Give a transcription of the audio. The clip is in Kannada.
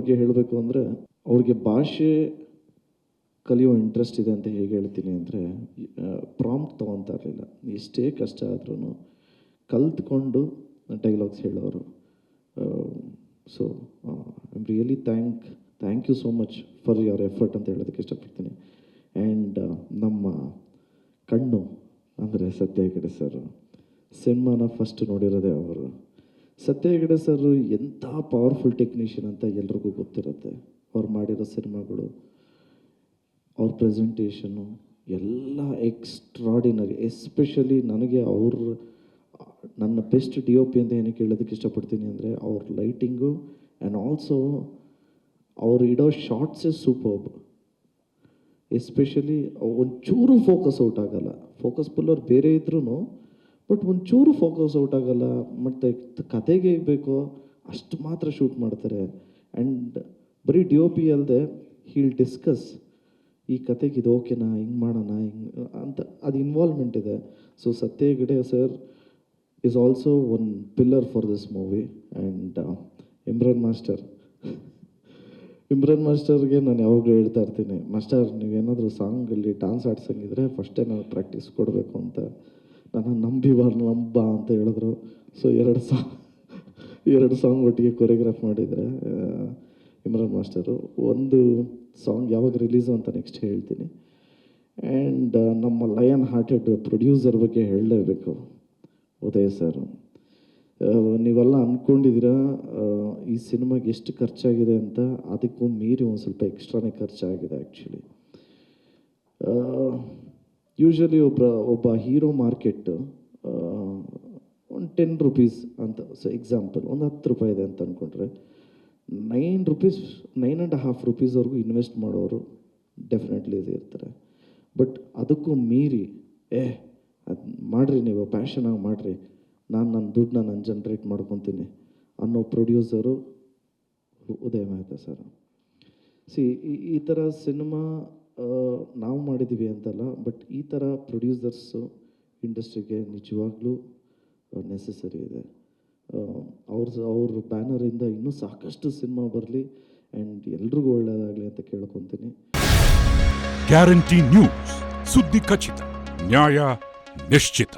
ಬಗ್ಗೆ ಹೇಳಬೇಕು ಅಂದರೆ, ಅವ್ರಿಗೆ ಭಾಷೆ ಕಲಿಯೋ ಇಂಟ್ರೆಸ್ಟ್ ಇದೆ ಅಂತ ಹೇಗೆ ಹೇಳ್ತೀನಿ ಅಂದರೆ, ಪ್ರಾಂಪ್ಟ್ ತೊಗೊತಾ ಇರಲಿಲ್ಲ. ಎಷ್ಟೇ ಕಷ್ಟ ಆದ್ರೂ ಕಲ್ತ್ಕೊಂಡು ಡೈಲಾಗ್ಸ್ ಹೇಳೋರು. So I am really thank you so much for your effort ಅಂತ ಹೇಳೋದಕ್ಕೆ ಇಷ್ಟಪಡ್ತೀನಿ. ಆ್ಯಂಡ್ ನಮ್ಮ ಕಣ್ಣು ಅಂದರೆ ಸತ್ಯ ಹೆಗಡೆ ಸರ್, ಸಿನಿಮಾನ ಫಸ್ಟ್ ನೋಡಿರೋದೇ ಅವರು. ಸತ್ಯ ಹೆಗಡೆ ಸರ್ ಎಂಥ ಪವರ್ಫುಲ್ ಟೆಕ್ನಿಷಿಯನ್ ಅಂತ ಎಲ್ರಿಗೂ ಗೊತ್ತಿರುತ್ತೆ. ಅವ್ರು ಮಾಡಿರೋ ಸಿನಿಮಾಗಳು, ಅವ್ರ ಪ್ರೆಸೆಂಟೇಷನ್ನು ಎಲ್ಲ ಎಕ್ಸ್ಟ್ರಾಡಿನರಿ. ಎಸ್ಪೆಷಲಿ ನನಗೆ ನನ್ನ ಬೆಸ್ಟ್ DOP ಅಂತ ಏನಕ್ಕೆ ಹೇಳೋದಕ್ಕೆ ಇಷ್ಟಪಡ್ತೀನಿ ಅಂದರೆ, ಅವ್ರ ಲೈಟಿಂಗು ಆ್ಯಂಡ್ ಆಲ್ಸೋ ಅವ್ರು ಇಡೋ ಶಾರ್ಟ್ಸೇ ಸೂಪರ್ಬ್. ಎಸ್ಪೆಷಲಿ ಒಂಚೂರು ಫೋಕಸ್ ಔಟ್ ಆಗಲ್ಲ. ಫೋಕಸ್ ಪುಲ್ಲರ್ ಬೇರೆ ಇದ್ರೂ ಬಟ್ ಒಂಚೂರು ಫೋಕಸ್ ಔಟ್ ಆಗಲ್ಲ. ಮತ್ತು ಕತೆಗೆ ಬೇಕೋ ಅಷ್ಟು ಮಾತ್ರ ಶೂಟ್ ಮಾಡ್ತಾರೆ. ಆ್ಯಂಡ್ ಬರೀ DOP ಅಲ್ಲದೆ ಹೀಲ್ ಡಿಸ್ಕಸ್, ಈ ಕತೆಗೆ ಇದು ಓಕೆನಾ, ಹಿಂಗೆ ಮಾಡೋಣ, ಹಿಂಗೆ ಅಂತ ಅದು ಇನ್ವಾಲ್ವ್ಮೆಂಟ್ ಇದೆ. So Satya Hegde sir is also one pillar for this movie. And Imran ಮಾಸ್ಟರ್ಗೆ ನಾನು ಯಾವಾಗಲೂ ಹೇಳ್ತಾ ಇರ್ತೀನಿ, ಮಾಸ್ಟರ್ ನೀವೇನಾದರೂ ಸಾಂಗಲ್ಲಿ ಡ್ಯಾನ್ಸ್ ಆಡ್ಸಂಗಿದ್ರೆ ಫಸ್ಟೇ ನಾವು ಪ್ರಾಕ್ಟೀಸ್ ಕೊಡಬೇಕು ಅಂತ. ನಾನು ನಂಬ ಅಂತ ಹೇಳಿದ್ರು. ಸೊ ಎರಡು ಸಾಂಗ್ ಒಟ್ಟಿಗೆ ಕೊರಿಯೋಗ್ರಾಫ್ ಮಾಡಿದರೆ ಇಮ್ರಾನ್ ಮಾಸ್ಟರು. ಒಂದು ಸಾಂಗ್ ಯಾವಾಗ ರಿಲೀಸು ಅಂತ ನೆಕ್ಸ್ಟ್ ಹೇಳ್ತೀನಿ. ಆ್ಯಂಡ್ ನಮ್ಮ ಲಯನ್ ಹಾರ್ಟೆಡ್ ಪ್ರೊಡ್ಯೂಸರ್ ಬಗ್ಗೆ ಹೇಳಲೇಬೇಕು, ಉದಯ್ ಸರ್. ನೀವೆಲ್ಲ ಅಂದ್ಕೊಂಡಿದ್ದೀರಾ ಈ ಸಿನಿಮಾಗೆ ಎಷ್ಟು ಖರ್ಚಾಗಿದೆ ಅಂತ, ಅದಕ್ಕೂ ಮೀರಿ ಒಂದು ಸ್ವಲ್ಪ ಎಕ್ಸ್ಟ್ರಾನೇ ಖರ್ಚಾಗಿದೆ ಆ್ಯಕ್ಚುಲಿ. ಯೂಶ್ವಲಿ ಒಬ್ಬ ಹೀರೋ ಮಾರ್ಕೆಟ್ ಒಂದು 10 ರೂಪೀಸ್ ಅಂತ, ಸೊ ಎಕ್ಸಾಂಪಲ್ ಒಂದು 10 ರೂಪಾಯಿ ಇದೆ ಅಂತ ಅಂದ್ಕೊಂಡ್ರೆ, 9.5 ರೂಪೀಸ್ವರೆಗೂ ಇನ್ವೆಸ್ಟ್ ಮಾಡೋರು ಡೆಫಿನೆಟ್ಲಿ ಇರ್ತಾರೆ. ಬಟ್ ಅದಕ್ಕೂ ಮೀರಿ ಅದು ಮಾಡಿರಿ, ನೀವು ಪ್ಯಾಷನಾಗಿ ಮಾಡಿರಿ, ನನ್ನ ದುಡ್ಡನ್ನ ನಾನು ಜನ್ರೇಟ್ ಮಾಡ್ಕೊತೀನಿ ಅನ್ನೋ ಪ್ರೊಡ್ಯೂಸರು ಉದಯ್ ಮೆಹ್ತಾ ಸರ್. ಈ ಥರ ಸಿನಿಮಾ ನಾವು ಮಾಡಿದ್ದೀವಿ ಅಂತಲ್ಲ, ಬಟ್ ಈ ಥರ ಪ್ರೊಡ್ಯೂಸರ್ಸು ಇಂಡಸ್ಟ್ರಿಗೆ ನಿಜವಾಗ್ಲೂ ನೆಸೆಸರಿ ಇದೆ. ಅವ್ರ ಬ್ಯಾನರಿಂದ ಇನ್ನೂ ಸಾಕಷ್ಟು ಸಿನಿಮಾ ಬರಲಿ ಆ್ಯಂಡ್ ಎಲ್ರಿಗೂ ಒಳ್ಳೆಯದಾಗಲಿ ಅಂತ ಕೇಳ್ಕೊತೀನಿ. ಗ್ಯಾರಂಟಿ ನ್ಯೂಸ್, ಸುದ್ದಿ ಖಚಿತ, ನ್ಯಾಯ ನಿಶ್ಚಿತ.